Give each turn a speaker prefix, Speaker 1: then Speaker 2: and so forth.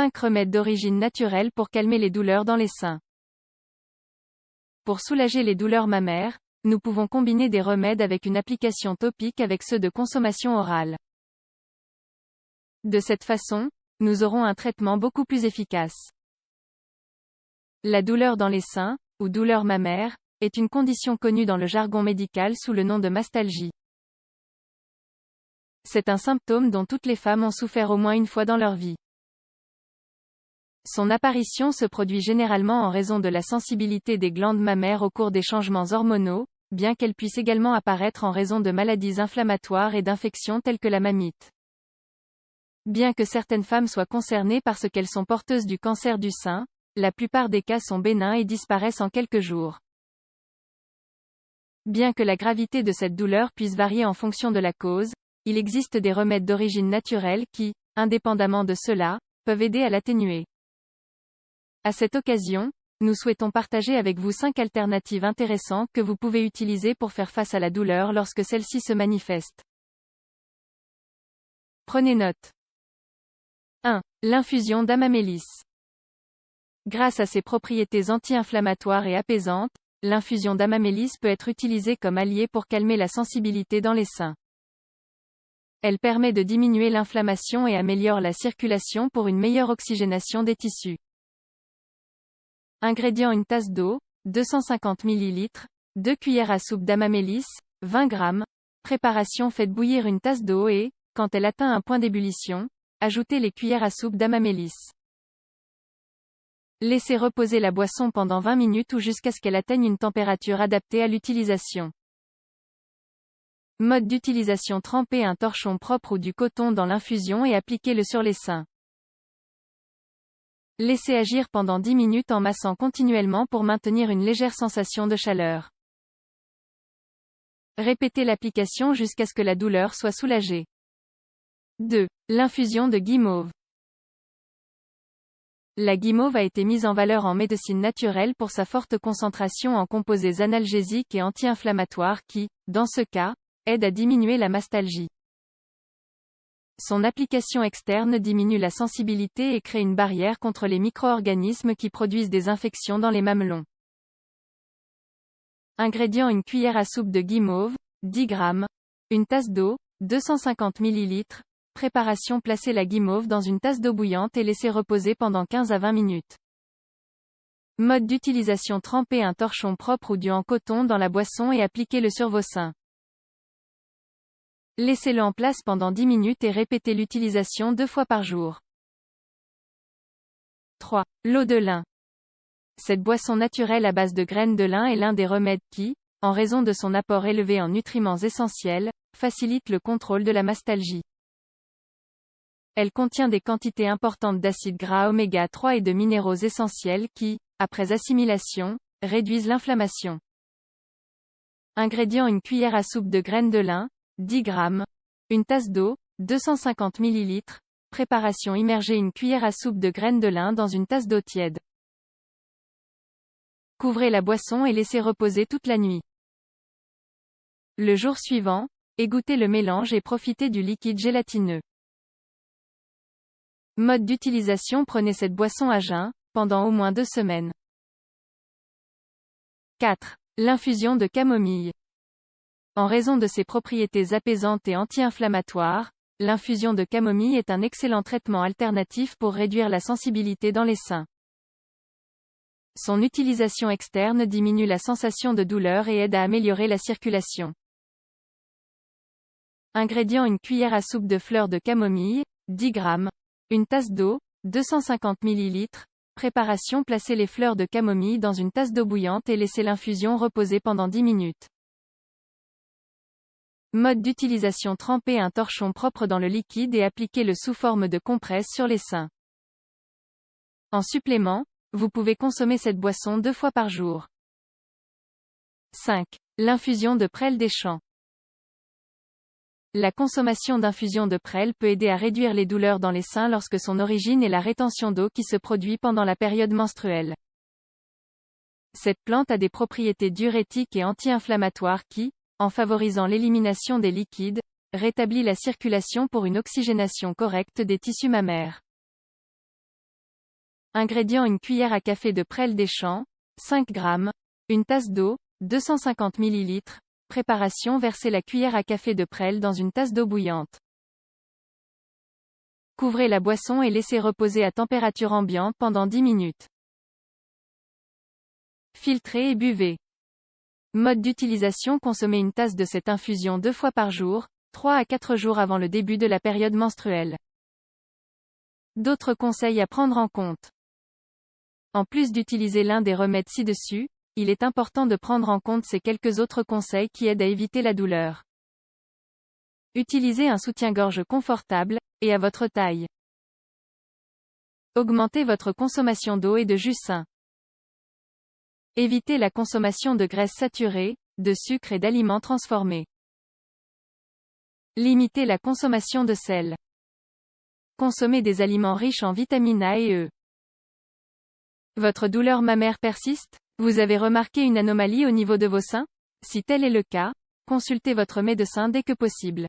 Speaker 1: 5 remèdes d'origine naturelle pour calmer les douleurs dans les seins. Pour soulager les douleurs mammaires, nous pouvons combiner des remèdes avec une application topique avec ceux de consommation orale. De cette façon, nous aurons un traitement beaucoup plus efficace. La douleur dans les seins, ou douleur mammaire, est une condition connue dans le jargon médical sous le nom de mastalgie. C'est un symptôme dont toutes les femmes ont souffert au moins une fois dans leur vie. Son apparition se produit généralement en raison de la sensibilité des glandes mammaires au cours des changements hormonaux, bien qu'elle puisse également apparaître en raison de maladies inflammatoires et d'infections telles que la mammite. Bien que certaines femmes soient concernées parce qu'elles sont porteuses du cancer du sein, la plupart des cas sont bénins et disparaissent en quelques jours. Bien que la gravité de cette douleur puisse varier en fonction de la cause, il existe des remèdes d'origine naturelle qui, indépendamment de cela, peuvent aider à l'atténuer. À cette occasion, nous souhaitons partager avec vous 5 alternatives intéressantes que vous pouvez utiliser pour faire face à la douleur lorsque celle-ci se manifeste. Prenez note. 1. L'infusion d'amamélis. Grâce à ses propriétés anti-inflammatoires et apaisantes, l'infusion d'amamélis peut être utilisée comme allié pour calmer la sensibilité dans les seins. Elle permet de diminuer l'inflammation et améliore la circulation pour une meilleure oxygénation des tissus. Ingrédients: une tasse d'eau, 250 ml, 2 cuillères à soupe d'amamélis, 20 g. Préparation: faites bouillir une tasse d'eau et, quand elle atteint un point d'ébullition, ajoutez les cuillères à soupe d'amamélis. Laissez reposer la boisson pendant 20 minutes ou jusqu'à ce qu'elle atteigne une température adaptée à l'utilisation. Mode d'utilisation: trempez un torchon propre ou du coton dans l'infusion et appliquez-le sur les seins. Laissez agir pendant 10 minutes en massant continuellement pour maintenir une légère sensation de chaleur. Répétez l'application jusqu'à ce que la douleur soit soulagée. 2. L'infusion de guimauve. La guimauve a été mise en valeur en médecine naturelle pour sa forte concentration en composés analgésiques et anti-inflammatoires qui, dans ce cas, aident à diminuer la mastalgie. Son application externe diminue la sensibilité et crée une barrière contre les micro-organismes qui produisent des infections dans les mamelons. Ingrédients: une cuillère à soupe de guimauve, 10 g, une tasse d'eau, 250 ml. Préparation: placez la guimauve dans une tasse d'eau bouillante et laissez reposer pendant 15 à 20 minutes. Mode d'utilisation: trempez un torchon propre ou du en coton dans la boisson et appliquez-le sur vos seins. Laissez-le en place pendant 10 minutes et répétez l'utilisation 2 fois par jour. 3. L'eau de lin. Cette boisson naturelle à base de graines de lin est l'un des remèdes qui, en raison de son apport élevé en nutriments essentiels, facilite le contrôle de la mastalgie. Elle contient des quantités importantes d'acides gras oméga 3 et de minéraux essentiels qui, après assimilation, réduisent l'inflammation. Ingrédients: une cuillère à soupe de graines de lin, 10 g, une tasse d'eau, 250 ml. Préparation: immergez une cuillère à soupe de graines de lin dans une tasse d'eau tiède. Couvrez la boisson et laissez reposer toute la nuit. Le jour suivant, égouttez le mélange et profitez du liquide gélatineux. Mode d'utilisation: prenez cette boisson à jeun, pendant au moins 2 semaines. 4. L'infusion de camomille. En raison de ses propriétés apaisantes et anti-inflammatoires, l'infusion de camomille est un excellent traitement alternatif pour réduire la sensibilité dans les seins. Son utilisation externe diminue la sensation de douleur et aide à améliorer la circulation. Ingrédients: une cuillère à soupe de fleurs de camomille, 10 g, une tasse d'eau, 250 ml. Préparation: placez les fleurs de camomille dans une tasse d'eau bouillante et laissez l'infusion reposer pendant 10 minutes. Mode d'utilisation: trempez un torchon propre dans le liquide et appliquez-le sous forme de compresse sur les seins. En supplément, vous pouvez consommer cette boisson 2 fois par jour. 5. L'infusion de prêle des champs. La consommation d'infusion de prêle peut aider à réduire les douleurs dans les seins lorsque son origine est la rétention d'eau qui se produit pendant la période menstruelle. Cette plante a des propriétés diurétiques et anti-inflammatoires qui, en favorisant l'élimination des liquides, rétablit la circulation pour une oxygénation correcte des tissus mammaires. Ingrédients: une cuillère à café de prêle des champs, 5 g, une tasse d'eau, 250 ml. Préparation: versez la cuillère à café de prêle dans une tasse d'eau bouillante. Couvrez la boisson et laissez reposer à température ambiante pendant 10 minutes. Filtrez et buvez. Mode d'utilisation: consommez une tasse de cette infusion 2 fois par jour, 3 à 4 jours avant le début de la période menstruelle. D'autres conseils à prendre en compte. En plus d'utiliser l'un des remèdes ci-dessus, il est important de prendre en compte ces quelques autres conseils qui aident à éviter la douleur. Utilisez un soutien-gorge confortable, et à votre taille. Augmentez votre consommation d'eau et de jus sain. Évitez la consommation de graisses saturées, de sucre et d'aliments transformés. Limitez la consommation de sel. Consommez des aliments riches en vitamines A et E. Votre douleur mammaire persiste? Vous avez remarqué une anomalie au niveau de vos seins? Si tel est le cas, consultez votre médecin dès que possible.